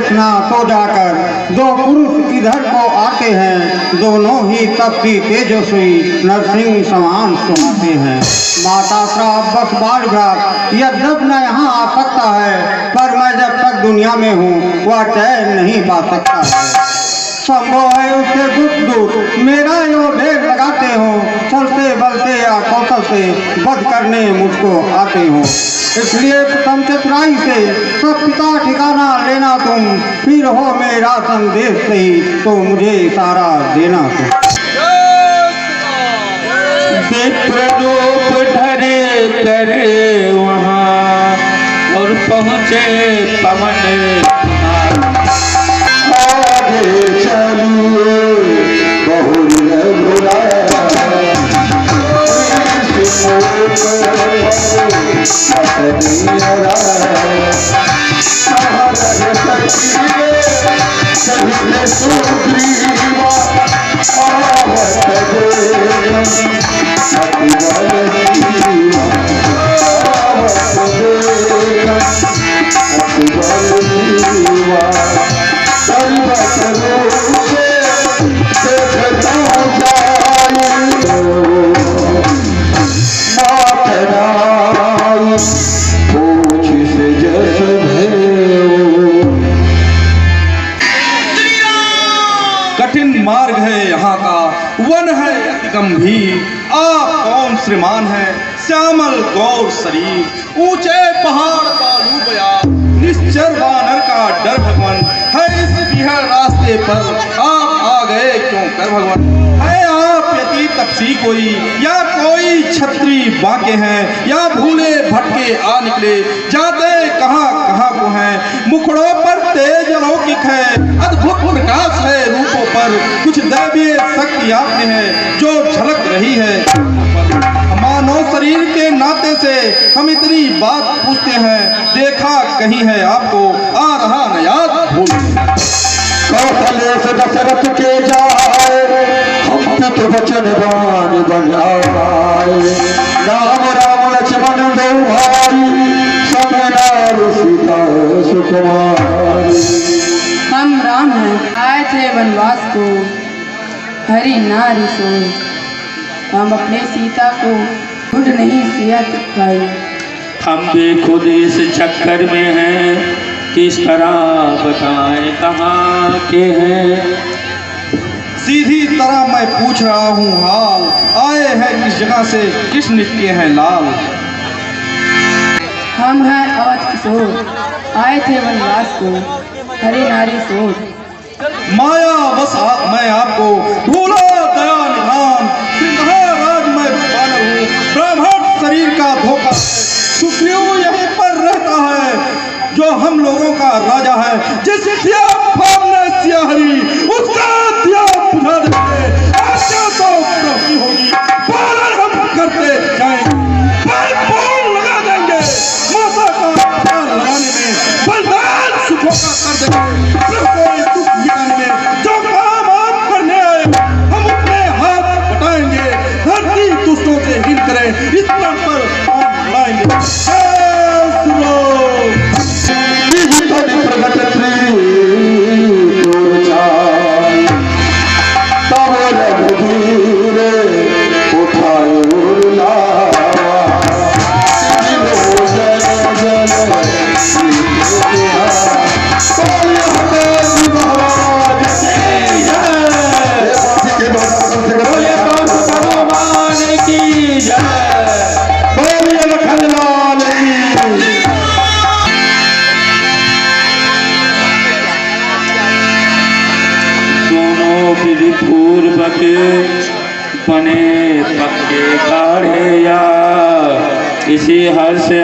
देखना तो जाकर दो पुरुष इधर को आते हैं, दोनों ही तपती तेजस्वी नरसिंह समान सुनाते हैं। माता श्राप बस बाढ़ घाट यद्यप न यहाँ आ सकता है, पर मैं जब तक दुनिया में हूँ वह चैन नहीं पा सकता है। संभव है उससे दुख दूर मेरा यो ढेर लगाते हो, चलते बलते या कौशल से बध करने मुझको आते हो। इसलिए प्रथम चतुराई से सब पिता ठिकाना लेना तुम, फिर हो मेरा संदेश सही तो मुझे इशारा देना तुम। विप्ररूप धरे करे वहाँ और पहुँचे पवन मार्ग है यहाँ का, वन है अति गंभीर। आप कौन श्रीमान है, श्यामल गौर शरीर, ऊंचे पहाड़ बालू बया, निश्चर वानर का डर भगवान है। इस बिहड़ रास्ते पर आप आ गए क्यों कर भगवान? है आप यति तपसी कोई या कोई छत्री बाके हैं, या भूले भटके आ निकले, जाते कहाँ कहाँ को हैं? मुखड़ों पर तेज अलौकिक है, अद्भुत प्रकाश है रूपों पर, कुछ दैवीय शक्ति आप में है जो झलक रही है। मानव शरीर के नाते से हम इतनी बात पूछते हैं, देखा कहीं है आपको आ रहा न याद भूल? कौशल्य से दशरथ के जाए, हम तो वचनवान बनाए। राम राम लक्ष्मण दो भाई, समनार सीता सुकुमारी। हम राम हैं, आए थे वनवास को, हरि नारी सो। हम अपने सीता को खुद नहीं सिया भाई। हम भी खुद इस चक्कर में हैं, किस तरह बताएं कहाँ के हैं? सीधी तरह मैं पूछ रहा हूँ हाल, आए हैं किस जगह से, किस नित्य हैं लाल? हम हैं अवध किशोर, आए थे वनवास को, हरि नारी सोच। माया बस मैं आपको भूला दया निधान, सिंहाराज मैं बानर हूँ, ब्राह्मण शरीर का धोखा। सुग्रीव यहीं पर रहता है जो हम लोगों का राजा है, जिस सिया हरी उसका दिया बुझा देंगे। आज्ञा तो प्रभु होगी, पालन हम करते जाएंगे, बल लगा देंगे, माता का ख्याल लगाने में बलिदान सुखों का कर देंगे। कोई दुख मिटाने में जो काम आप करने आए, हम अपने हाथ बटाएंगे, धरती दुष्टों से हिल करें, इस पर हम लड़ाएंगे। पूर्व के बने पक्के गाढ़े या इसी हर से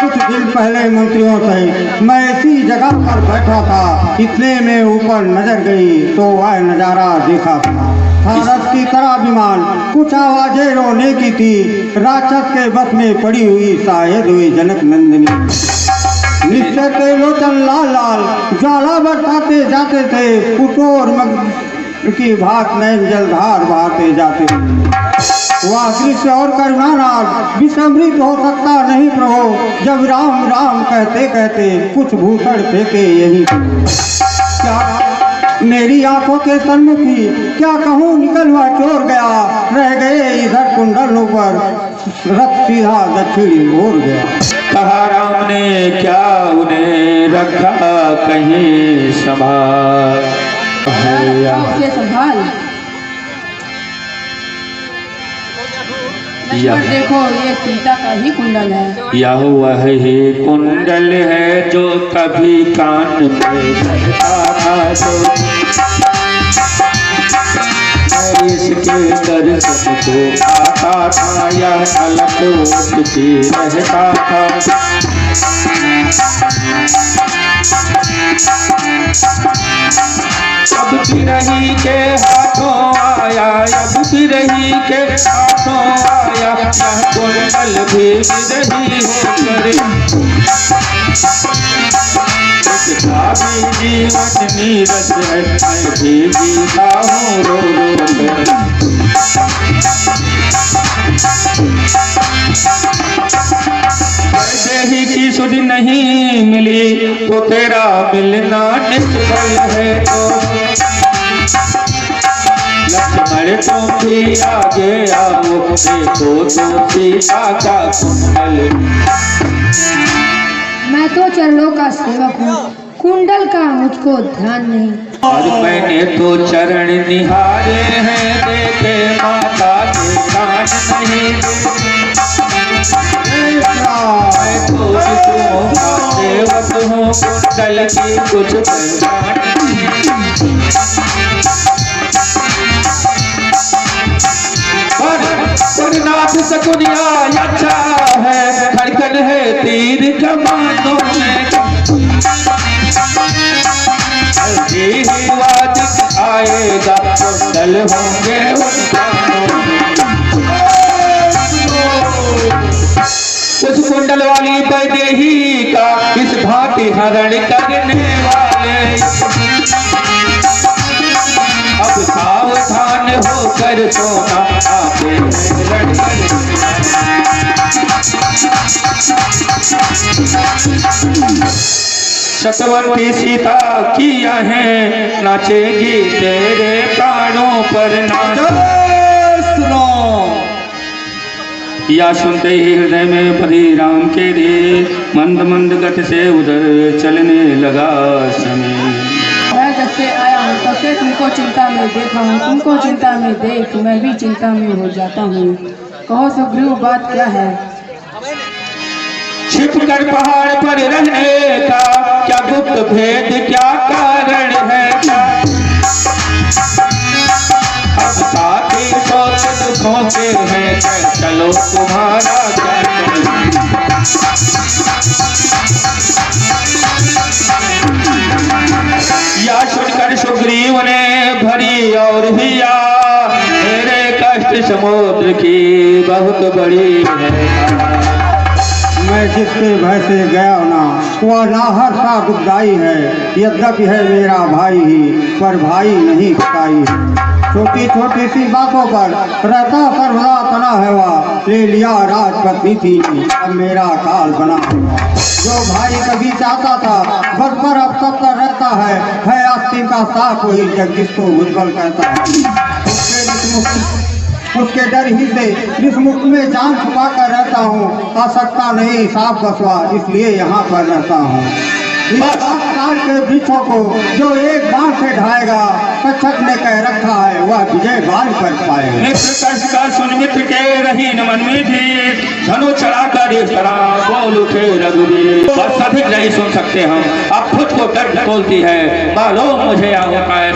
कुछ दिन पहले मंत्रियों से मैं इसी जगह पर बैठा था, इतने में ऊपर नजर गई तो वह नजारा देखा था। भारत की तरह विमान, कुछ आवाजें रोने की थी, राक्षस के बस में पड़ी हुई शायद हुई जनक नंदिनी। निश्चय के लोचन लाल लाल ज्वाला बरसाते जाते थे, कुटोर की भात नैन जलधार बहाते जाते थे। वह दृश्य और करुणानाथ विस्मृत हो सकता नहीं प्रभु। जब राम राम कहते कहते कुछ भूषण फेंके यही, क्या मेरी आंखों के सन्मुख ही क्या कहूँ निकल हुआ चोर गया। रह गए इधर कुंडलों पर रथ सीधा दक्षिणी ओर गया। कहा राम ने क्या उन्हें रखा कहीं संभाल। उसे संभाल। लक्ष्मण देखो ये सीता का ही कुंडल है। यह वह ही कुंडल है जो कभी कान में बजता था, जो इसके दर्शन को आता था, यह अलग उठती रहता था। अब बिरही के हाथों आया, अब बिरही के हाथों आया, यह कुंडल भी बिरही होकर इसका भी जीवन नीरस है। मैं भी जीता हूँ रो रो कर। देही की सुध नहीं मिली तो तेरा मिलना निष्फल है। तो लक्ष्मण तुम भी आगे आओ, देखो तो सीता का कुंडल। मैं तो चरणों का सेवक हूँ, कुंडल का मुझको ध्यान नहीं। और मैंने तो चरण निहारे हैं, देखे माता के कान नहीं देखे। मैं तो विष्णु का सेवक हूँ, कुंडल की कुछ पहचान पर नाथ सकुनिया अच्छा है, धड़कन है तीर कमानों में। जल्दी ही वाजिब आएगा, कुंडल होंगे उनका। उस कुंडल वाली वैदेही का इस भांति हरण करने वाले, अब सावधान होकर सोना आगे रण कर। सतवंती सीता किया है, नाचेगी तेरे प्राणों पर नाच। या सुनते ही हृदय में परी राम के रे, मंद मंद गति से उधर चलने लगा समय। मैं जब से आया हूँ तब से तुमको चिंता में देखा हूँ, तुमको चिंता में देख मैं भी चिंता में हो जाता हूँ। कहो सुग्रीव बात क्या है? छिप कर पहाड़ पर रहने का क्या गुप्त भेद, क्या कारण है? अब साथी सोच दुखों के हैं, चलो तुम्हारा क्या या सुनकर सुग्रीव ने भरी और हिया, मेरे कष्ट समुद्र की बहुत बड़ी है। मैं जिसके भय से गया ना वह नाहर सा दुखदाई है। यद्यपि है मेरा भाई ही पर भाई नहीं सताई है। छोटी छोटी सी बातों पर रहता सर्वदा तना है वह, ले लिया राजपत्नी थी अब मेरा काल बना। जो भाई कभी चाहता था बस पर अब सब कर रहता है आस्तीन का साथ वही जगदीश को उज्जवल कहता है। उसके डर ही से जिस मुख में जान छुपा कर रहता हूँ, आ सकता नहीं साफ बसवा इसलिए यहाँ पर रहता हूँ। इस काल के वृक्षों को जो एक बाण से ढाएगा, कच्छप ने कह रखा है वह विजय बाण कर पाएगा। मित्र का सुन मित्र के रही न मन में थी, धनु चढ़ा कर बोल उठे रघुवीर। बस अधिक नहीं सुन सकते हम, अब खुद को दर्द खोलती है, मालूम मुझे होता है